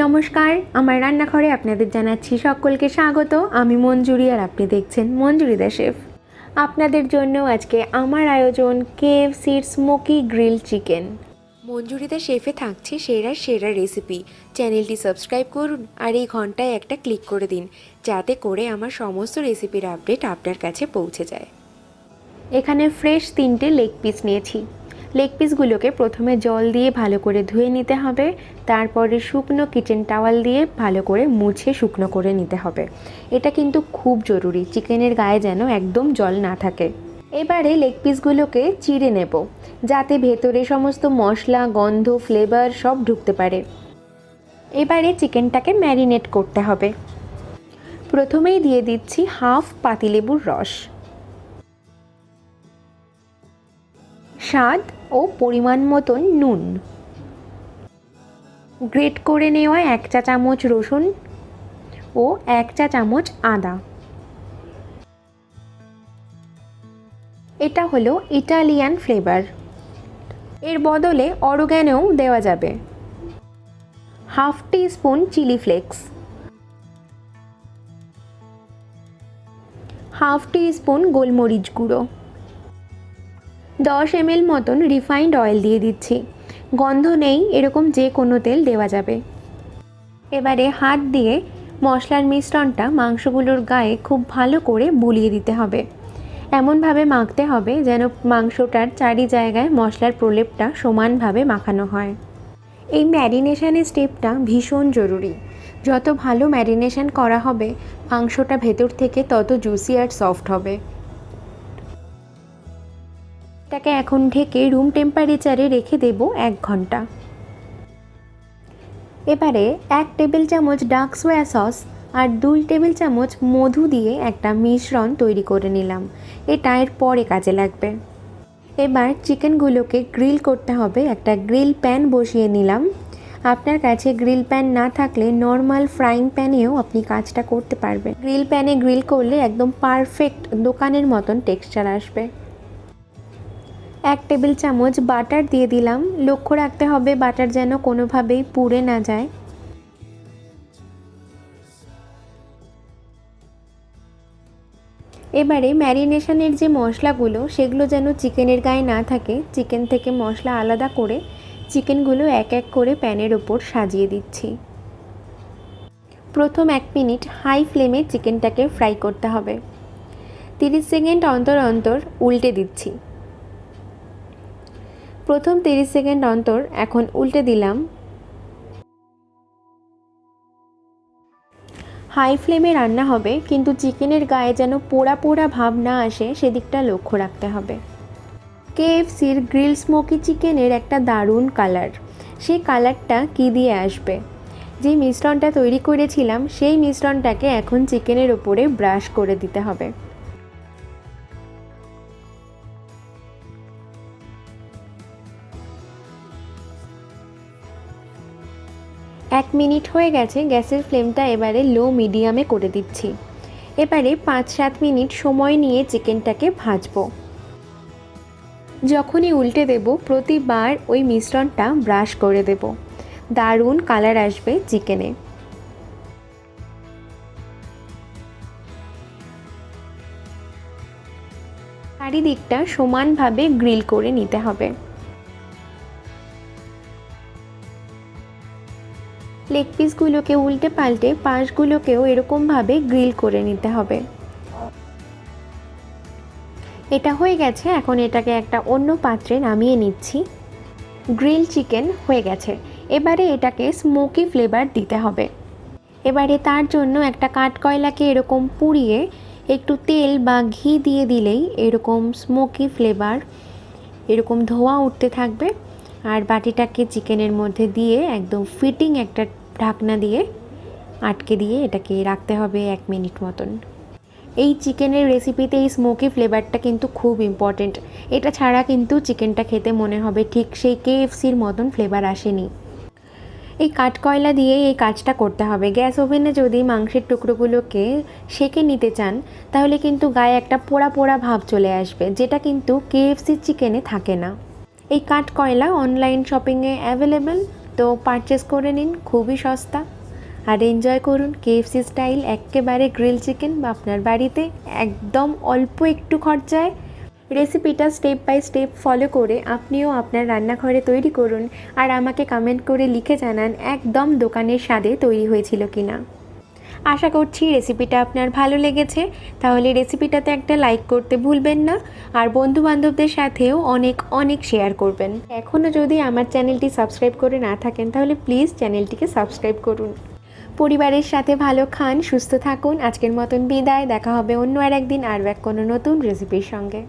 নমস্কার, আমার রান্নাঘরে আপনাদের জানাচ্ছি সকলকে স্বাগত। আমি মঞ্জুরি আর আপনি দেখছেন মঞ্জুরি দ্য শেফ। আপনাদের জন্য আজকে আমার আয়োজন KFCর smoky grill chicken. Manjuri the শেফে থাকছে সেরা সেরা রেসিপি। চ্যানেলটি সাবস্ক্রাইব করুন আর এই ঘন্টায় একটা ক্লিক করে দিন, যাতে করে আমার সমস্ত রেসিপির আপডেট আপনার কাছে পৌঁছে যায়। এখানে ফ্রেশ 3টে লেগ পিস নিয়েছি। লেগ পিসগুলোকে প্রথমে জল দিয়ে ভালো করে ধুয়ে নিতে হবে, তারপরে শুকনো কিচেন টাওয়াল দিয়ে ভালো করে মুছে শুকনো করে নিতে হবে। এটা কিন্তু খুব জরুরি, চিকেনের গায়ে যেন একদম জল না থাকে। এবারে লেগ পিসগুলোকে চিড়ে নেব, যাতে ভেতরে সমস্ত মশলা, গন্ধ, ফ্লেভার সব ঢুকতে পারে। এবারে চিকেনটাকে ম্যারিনেট করতে হবে। প্রথমেই দিয়ে দিচ্ছি হাফ পাতিলেবুর রস, স্বাদ ও পরিমাণ মতন নুন, গ্রেট করে নেওয়া 1 চা চামচ রসুন ও 1 চা চামচ আদা। এটা হলো ইটালিয়ান ফ্লেভার, এর বদলে অরিগ্যানোও দেওয়া যাবে। Half teaspoon chilli flakes, half teaspoon গোলমরিচ গুঁড়ো, 10 ml মতন রিফাইন্ড অয়েল দিয়ে দিচ্ছি। গন্ধ নেই এরকম যে কোনো তেল দেওয়া যাবে। এবারে হাত দিয়ে মশলার মিশ্রণটা মাংসগুলোর গায়ে খুব ভালো করে বুলিয়ে দিতে হবে। এমনভাবে মাখতে হবে যেন মাংসটার চারি জায়গায় মশলার প্রলেপটা সমানভাবে মাখানো হয়। এই ম্যারিনেশনের স্টেপটা ভীষণ জরুরি। যত ভালো ম্যারিনেশন করা হবে, মাংসটা ভেতর থেকে তত জুসি আর সফট হবে। এটাকে এখন ঢেকে রুম টেম্পারেচারে রেখে দেব 1 ঘন্টা। এবারে 1 টেবিল চামচ ডার্ক সোয়া সস আর 2 টেবিল চামচ মধু দিয়ে একটা মিশ্রণ তৈরি করে নিলাম। এটা এর পরে কাজে লাগবে। এবার চিকেনগুলোকে গ্রিল করতে হবে। একটা গ্রিল প্যান বসিয়ে নিলাম। আপনার কাছে গ্রিল প্যান না থাকলে নর্মাল ফ্রাইং প্যানেও আপনি কাজটা করতে পারবেন। গ্রিল প্যানে গ্রিল করলে একদম পারফেক্ট দোকানের মতন টেক্সচার আসবে। 1 টেবিল চামচ বাটার দিয়ে দিলাম। লক্ষ্য রাখতে হবে বাটার যেন কোনোভাবেই পুড়ে না যায়। এবারে ম্যারিনেশনের যে মশলাগুলো, সেগুলো যেন চিকেনের গায়ে না থাকে, চিকেন থেকে মশলা আলাদা করে চিকেনগুলো এক এক করে প্যানের ওপর সাজিয়ে দিচ্ছি। প্রথম 1 মিনিট হাই ফ্লেমে চিকেনটাকে ফ্রাই করতে হবে। 30 সেকেন্ড অন্তর অন্তর উল্টে দিচ্ছি। প্রথম 30 সেকেন্ড অন্তর এখন উল্টে দিলাম। হাই ফ্লেমে রান্না হবে, কিন্তু চিকেনের গায়ে যেন পোড়া পোড়া ভাব না আসে, সেদিকটা লক্ষ্য রাখতে হবে। KFCর গ্রিল স্মোকি চিকেনের একটা দারুণ কালার। সেই কালারটা কী দিয়ে আসবে? যে মিশ্রণটা তৈরি করেছিলাম, সেই মিশ্রণটাকে এখন চিকেনের ওপরে ব্রাশ করে দিতে হবে। 1 মিনিট হয়ে গেছে। গ্যাসের ফ্লেমটা এবারে লো মিডিয়ামে করে দিচ্ছি। এবারে 5-7 মিনিট সময় নিয়ে চিকেনটাকে ভাজবো। যখনই উল্টে দেব, প্রতিবার ওই মিশ্রণটা ব্রাশ করে দেব। দারুণ কালার আসবে চিকেনে। চারিদিকটা সমানভাবে গ্রিল করে নিতে হবে। লেগ পিসগুলোকে উল্টে পাল্টে পাশগুলোকেও এরকমভাবে গ্রিল করে নিতে হবে। এটা হয়ে গেছে। এখন এটাকে একটা অন্য পাত্রে নামিয়ে নিচ্ছি। গ্রিল চিকেন হয়ে গেছে। এবারে এটাকে স্মোকি ফ্লেভার দিতে হবে। এবারে তার জন্য একটা কাঠকয়লাকে এরকম পুড়িয়ে একটু তেল বা ঘি দিয়ে দিলেই এরকম স্মোকি ফ্লেভার, এরকম ধোঁয়া উঠতে থাকবে। আর বাটিটাকে চিকেনের মধ্যে দিয়ে একদম ফিটিং একটা ঢাকনা দিয়ে আটকে দিয়ে এটাকে রাখতে হবে 1 মিনিট মতন। এই চিকেনের রেসিপিতে এই স্মোকি ফ্লেভারটা কিন্তু খুব ইম্পর্টেন্ট। এটা ছাড়া কিন্তু চিকেনটা খেতে মনে হবে ঠিক সেই KFCর মতন ফ্লেভার আসেনি। এই কাঠকয়লা দিয়ে এই কাজটা করতে হবে। গ্যাস ওভেনে যদি মাংসের টুকরোগুলোকে সেঁকে নিতে চান, তাহলে কিন্তু গায়ে একটা পোড়া পোড়া ভাব চলে আসবে, যেটা কিন্তু KFC চিকেনে থাকে না। এই কাঠকয়লা অনলাইন শপিংয়ে অ্যাভেলেবেল, তো তো পারচেস করে নিন, খুবই সস্তা। আর এনজয় করুন কেএফসি স্টাইল একেবারে গ্রিল চিকেন বা আপনার বাড়িতে একদম অল্প একটু খরচায়। রেসিপিটা স্টেপ বাই স্টেপ ফলো করে আপনিও আপনার রান্নাঘরে তৈরি করুন আর আমাকে কমেন্ট করে লিখে জানান একদম দোকানের স্বাদে তৈরি হয়েছিল কিনা। আশা করছি রেসিপিটা আপনার ভালো লেগেছে। তাহলে রেসিপিটাতে একটা লাইক করতে ভুলবেন না, আর বন্ধুবান্ধবদের সাথেও অনেক অনেক শেয়ার করবেন। এখনও যদি আমার চ্যানেলটি সাবস্ক্রাইব করে না থাকেন তাহলে প্লিজ চ্যানেলটিকে সাবস্ক্রাইব করুন। পরিবারের সাথে ভালো খান, সুস্থ থাকুন। আজকের মতন বিদায়, দেখা হবে অন্য আর একদিন আর কোনো নতুন রেসিপির সঙ্গে।